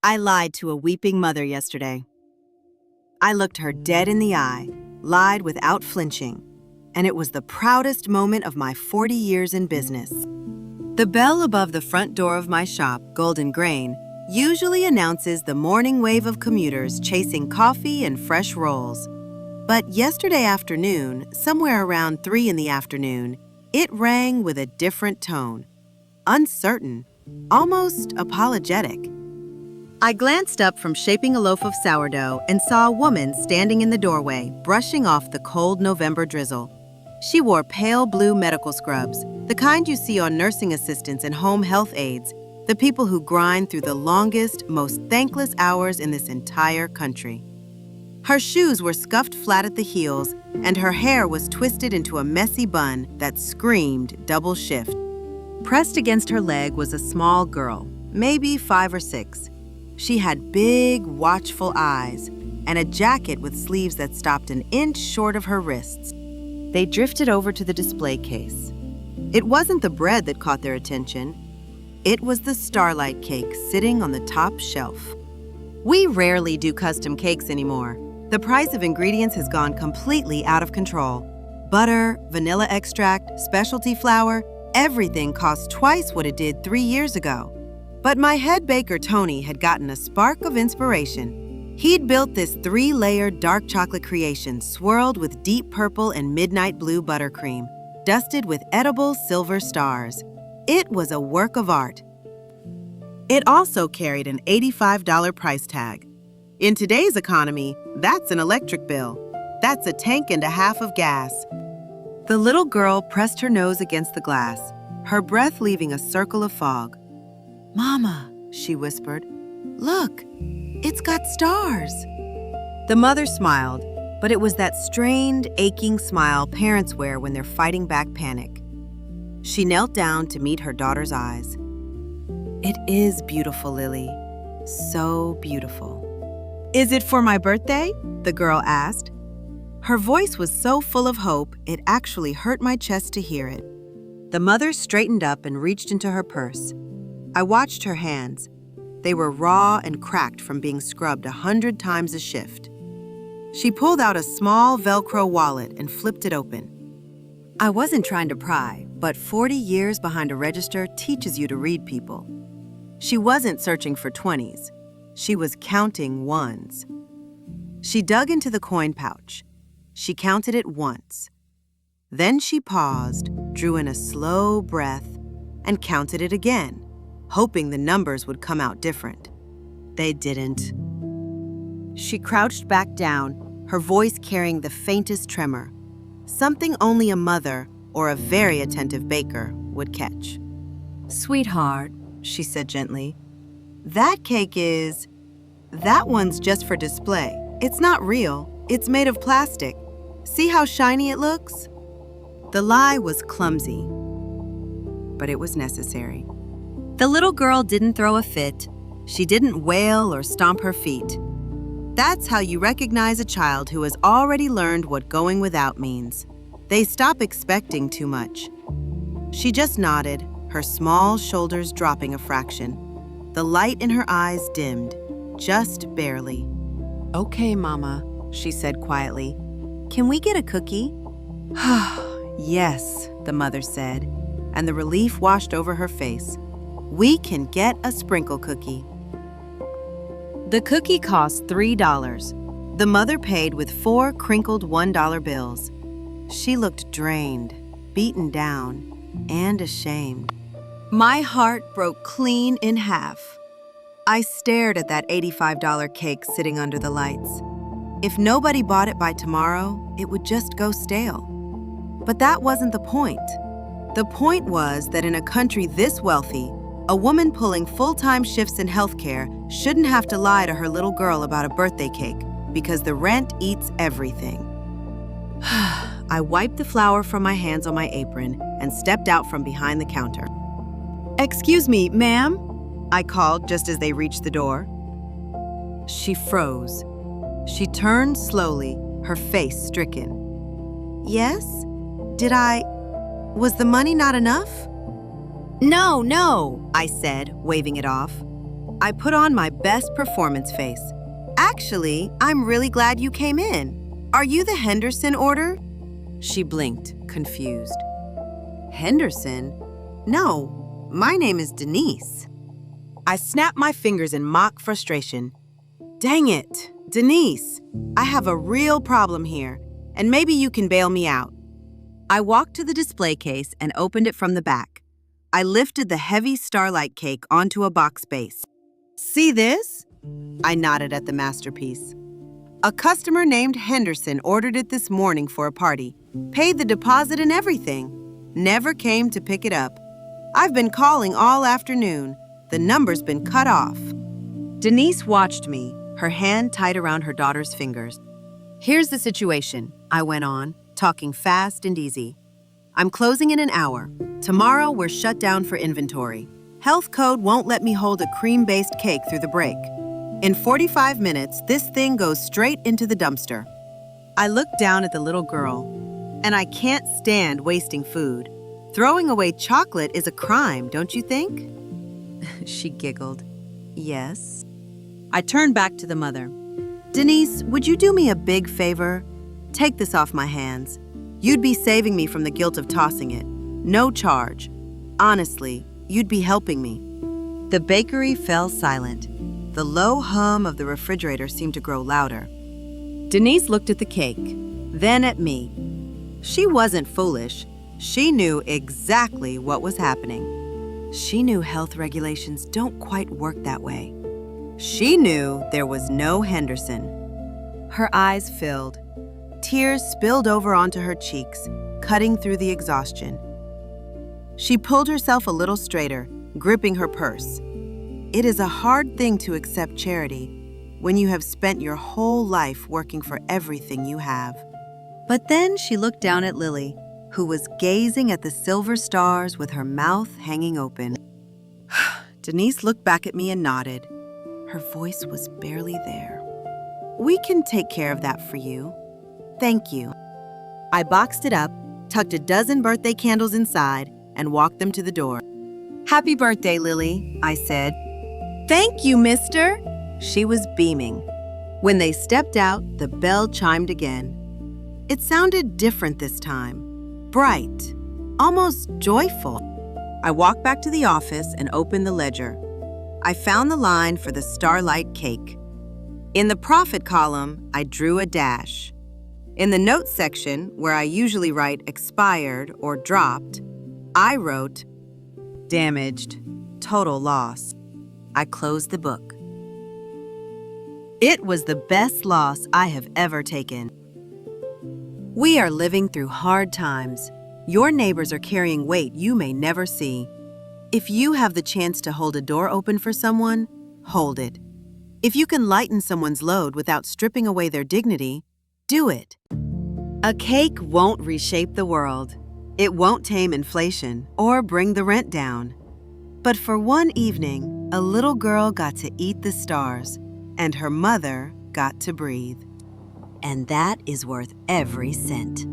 I lied to a weeping mother yesterday. I looked her dead in the eye, lied without flinching, and it was the proudest moment of my 40 years in business. The bell above the front door of my shop, Golden Grain, usually announces the morning wave of commuters chasing coffee and fresh rolls. But yesterday afternoon, somewhere around 3 in the afternoon, it rang with a different tone. Uncertain, almost apologetic. I glanced up from shaping a loaf of sourdough and saw a woman standing in the doorway, brushing off the cold November drizzle. She wore pale blue medical scrubs, the kind you see on nursing assistants and home health aides, the people who grind through the longest, most thankless hours in this entire country. Her shoes were scuffed flat at the heels, and her hair was twisted into a messy bun that screamed double shift. Pressed against her leg was a small girl, maybe 5 or 6. She had big, watchful eyes and a jacket with sleeves that stopped an inch short of her wrists. They drifted over to the display case. It wasn't the bread that caught their attention. It was the Starlight cake sitting on the top shelf. We rarely do custom cakes anymore. The price of ingredients has gone completely out of control. Butter, vanilla extract, specialty flour, everything costs twice what it did 3 years ago. But my head baker, Tony, had gotten a spark of inspiration. He'd built this 3-layered dark chocolate creation swirled with deep purple and midnight blue buttercream, dusted with edible silver stars. It was a work of art. It also carried an $85 price tag. In today's economy, that's an electric bill. That's a tank and a half of gas. The little girl pressed her nose against the glass, her breath leaving a circle of fog. "Mama," she whispered, "look, it's got stars." The mother smiled, but it was that strained, aching smile parents wear when they're fighting back panic. She knelt down to meet her daughter's eyes. "It is beautiful, Lily. So beautiful." "Is it for my birthday?" the girl asked. Her voice was so full of hope, it actually hurt my chest to hear it. The mother straightened up and reached into her purse. I watched her hands. They were raw and cracked from being scrubbed 100 times a shift. She pulled out a small Velcro wallet and flipped it open. I wasn't trying to pry, but 40 years behind a register teaches you to read people. She wasn't searching for 20s. She was counting ones. She dug into the coin pouch. She counted it once. Then she paused, drew in a slow breath, and counted it again, hoping the numbers would come out different. They didn't. She crouched back down, her voice carrying the faintest tremor, something only a mother or a very attentive baker would catch. "Sweetheart," she said gently, "that one's just for display. It's not real. It's made of plastic. See how shiny it looks?" The lie was clumsy, but it was necessary. The little girl didn't throw a fit. She didn't wail or stomp her feet. That's how you recognize a child who has already learned what going without means. They stop expecting too much. She just nodded, her small shoulders dropping a fraction. The light in her eyes dimmed, just barely. "Okay, Mama," she said quietly. "Can we get a cookie?" "Yes," the mother said, and the relief washed over her face. "We can get a sprinkle cookie." The cookie cost $3. The mother paid with 4 crinkled $1 bills. She looked drained, beaten down, and ashamed. My heart broke clean in half. I stared at that $85 cake sitting under the lights. If nobody bought it by tomorrow, it would just go stale. But that wasn't the point. The point was that in a country this wealthy, a woman pulling full-time shifts in healthcare shouldn't have to lie to her little girl about a birthday cake because the rent eats everything. I wiped the flour from my hands on my apron and stepped out from behind the counter. "Excuse me, ma'am?" I called just as they reached the door. She froze. She turned slowly, her face stricken. "Yes? Was the money not enough?" No, I said, waving it off. I put on my best performance face. Actually, I'm really glad you came in. Are you the Henderson order? She blinked, confused. Henderson? No, my name is Denise. I snapped my fingers in mock frustration. Dang it, Denise, I have a real problem here, and maybe you can bail me out. I walked to the display case and opened it from the back. I lifted the heavy Starlight cake onto a box base. See this? I nodded at the masterpiece. A customer named Henderson ordered it this morning for a party, paid the deposit and everything. Never came to pick it up. I've been calling all afternoon. The number's been cut off. Denise watched me, her hand tight around her daughter's fingers. Here's the situation, I went on, talking fast and easy. I'm closing in an hour. Tomorrow we're shut down for inventory. Health code won't let me hold a cream-based cake through the break. In 45 minutes, this thing goes straight into the dumpster. I looked down at the little girl, and I can't stand wasting food. Throwing away chocolate is a crime, don't you think? She giggled. Yes. I turned back to the mother. Denise, would you do me a big favor? Take this off my hands. You'd be saving me from the guilt of tossing it. No charge. Honestly, you'd be helping me. The bakery fell silent. The low hum of the refrigerator seemed to grow louder. Denise looked at the cake, then at me. She wasn't foolish. She knew exactly what was happening. She knew health regulations don't quite work that way. She knew there was no Henderson. Her eyes filled. Tears spilled over onto her cheeks, cutting through the exhaustion. She pulled herself a little straighter, gripping her purse. It is a hard thing to accept charity when you have spent your whole life working for everything you have. But then she looked down at Lily, who was gazing at the silver stars with her mouth hanging open. Denise looked back at me and nodded. Her voice was barely there. We can take care of that for you. Thank you. I boxed it up, tucked a dozen birthday candles inside, and walked them to the door. Happy birthday, Lily, I said. Thank you, mister. She was beaming. When they stepped out, the bell chimed again. It sounded different this time. Bright, almost joyful. I walked back to the office and opened the ledger. I found the line for the Starlight cake. In the profit column, I drew a dash. In the notes section, where I usually write expired or dropped, I wrote damaged, total loss. I closed the book. It was the best loss I have ever taken. We are living through hard times. Your neighbors are carrying weight you may never see. If you have the chance to hold a door open for someone, hold it. If you can lighten someone's load without stripping away their dignity, do it. A cake won't reshape the world. It won't tame inflation or bring the rent down. But for one evening, a little girl got to eat the stars, and her mother got to breathe. And that is worth every cent.